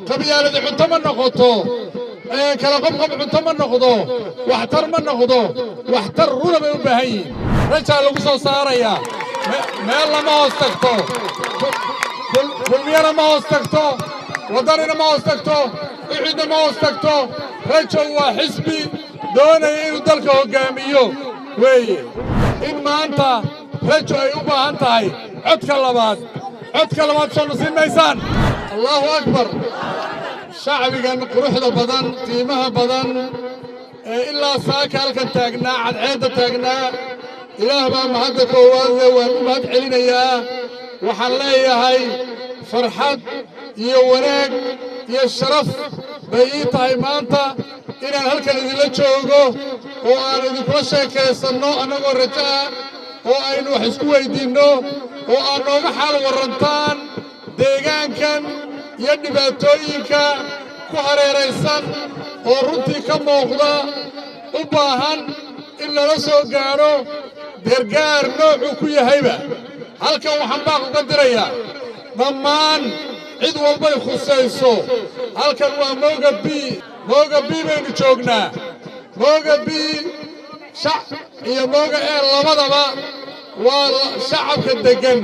qabyaalada cunto ma noqoto kala qobqob cunto ma noqdo waxtar ma noqdo waxtar runa bay u baahan yihiin rajaa lagu soo saarayaa meel lama hoos tagto kulmiyana ma hoos tagto waddanina ma hoos tagto ucidna ma hoos tagto rajo waa xisbi doonaya inuu dalka hoggaamiyo weeye in maanta rajo ay u baahan tahay codka labaad soo nusin maysaan allahu akbar shacbigan quruxda badan qiimaha badan ee ilaa saaka halkan taagnaa cadceedda taagnaa ilaah baa mahadda koowaad leh waan u mahad celinayaa waxaan leeyahay farxad iyo wanaag iyo sharaf bay ii tahay maanta inaan halkan idinla joogo oo aan idinkula sheekaysanno annagoo rajo ah oo aynu wax isku weyddiinno oo aad nooga xaal warrantaan deegaankan iyo dhibaatooyinka ku hareeraysan oo runtii ka muuqda u baahan in lala soo gaadho gargaar noocuu ku yahayba halkan waxaan baaq uga dirayaa dhammaan cid walbay khusayso halkan waa mooga bii baynu joognaa mooga bii iyo mooga ee labadaba waa shacabka deggan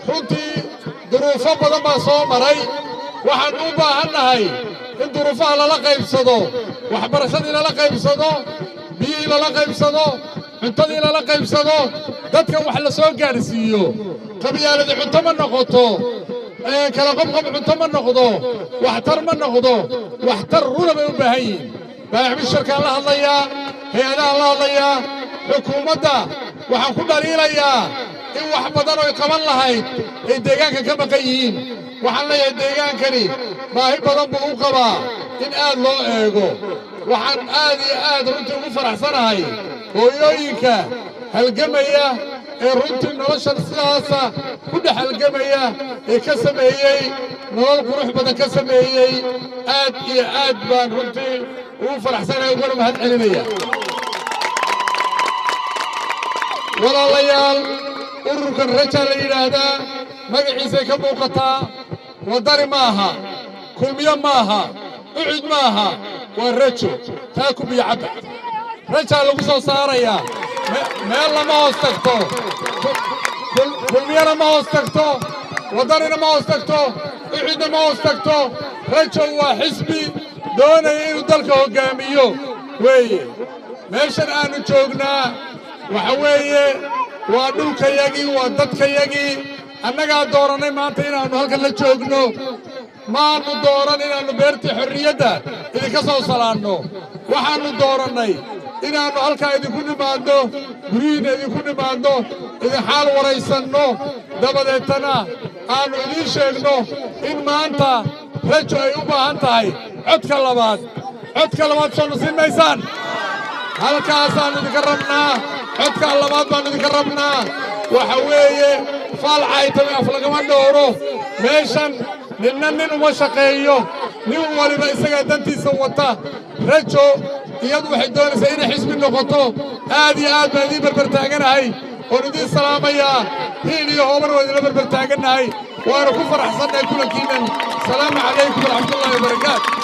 runtii duruufo badan baa soo maray waxaan u baahannahay in duruufaha lala qaybsado waxbarashadii lala qaybsado biyihii lala qaybsado cuntadii lala qaybsado dadkan wax la soo gaadhsiiyo qabyaalada cunto ma noqoto kala qobqob cunto ma noqdo waxtar ma noqdo waxtar runa bay u baahan yihiin baaxmisharkaan la hadlayaa hay-adahaan la hadlayaa xukuumadda waxaan ku dhaliilayaa in wax badan oy qaban lahayd ay deegaanka ka maqan yihiin waxaan leeyahay deegaankani baahi badan buu u qabaa in aad loo eego waxaan aad iyo aad runtii ugu faraxsanahay hooyooyinka halgamaya ee runtii noloshan sidaasa ku dhex halgamaya ee ka sameeyey nolol qurux badan ka sameeyey aad iyo aad baan runtii ugu faraxsanahay ugana mahad celinaya walaalayaal ururkan rajaa la yidhaahdaa magaciisay ka muuqataa waddani maaha kulmiyo maaha ucid maaha waa rajo taa ku biyo cabba rajaa lagu soo saarayaa meel lama hoos tagto kulmiyana ma hoos tagto waddanina ma hoos tagto ucidna ma hoos tagto rajo waa xisbi doonaya inuu dalka hoggaamiyo weeye meeshan aannu joognaa waxa weeye waa dhulkayagii waa dadkayagii annagaa doorannay maanta inaannu halkan la joogno maannu dooran inaannu beertii xorriyadda idinka soo salaanno waxaannu doorannay inaannu halkaa idinku nimaadno guryihiinna idinku nimaadno idin xaal waraysanno dabadeetana aannu idiin sheegno in maanta rajo ay u baahan tahay codka labaad soo nusin maysaan halkaasaannu idinka rabnaa codka labaad baannu idinka rabnaa waxa weeye faal caytami af lagama dhowro meeshan ninna nin uma shaqeeyo nin waliba isagaa dantiisa wata rajo iyadu waxay doonaysaa inay xisbi noqoto aad iyo aad baan idiin barbartaaganahay oon idiin salaamayaa hiil iyo hooban waa idinla barbartaagannahay waana ku faraxsannahay kulankiinnan salaamu calaykum waraxmatullaahi wabarakaatu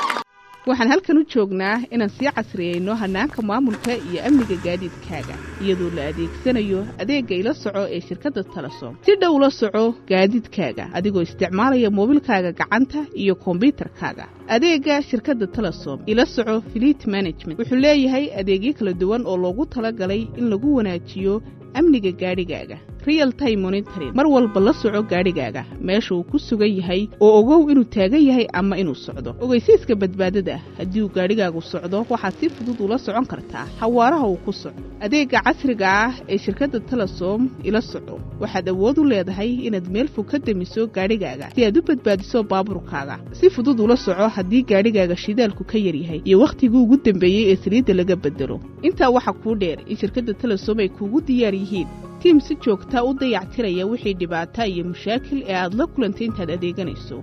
waxaan halkan u joognaa inaan sii casriyeyno hannaanka maamulka iyo amniga gaadiidkaaga iyadoo la adeegsanayo adeegga ila soco ee shirkadda Telesom si dhow la soco gaadiidkaaga adigoo isticmaalaya moobilkaaga gacanta iyo kombiyuutarkaaga adeegga shirkadda Telesom ila soco fleet management wuxuu leeyahay adeegyo kala duwan oo loogu talagalay in lagu wanaajiyo amniga gaadhigaaga real time monitoring mar walba la soco gaadhigaaga meesha uu ku sugan yahay oo ogow inuu taagan yahay ama inuu socdo ogeysiiska badbaadada haddii uu gaadhigaagu socdo waxaad si fudud ula socon kartaa xawaaraha uu ku socdo adeegga casriga ah ee shirkadda Telesom ila soco waxaad awood u leedahay inaad meel fog ka damiso gaadhigaaga si aad u badbaadiso baabuurkaaga si fudud ula soco haddii gaadhigaaga shidaalku ka yar yahay iyo waqtigii ugu dambeeyay ee saliidda laga bedelo intaa waxa ku dheer in shirkadda Telesom ay kugu diyaar yihiin tiim si joogta u dayactiraya wixii dhibaato iyo mushaakil ee aad la kulantay intaad adeeganayso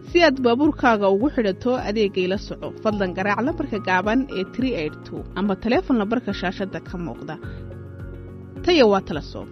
si aad baabuurkaaga ugu xidhato adeegga ila soco fadlan garaac lambarka gaaban ee 382 ama taleefon lambarka shaashadda ka muuqda taya waa Telesom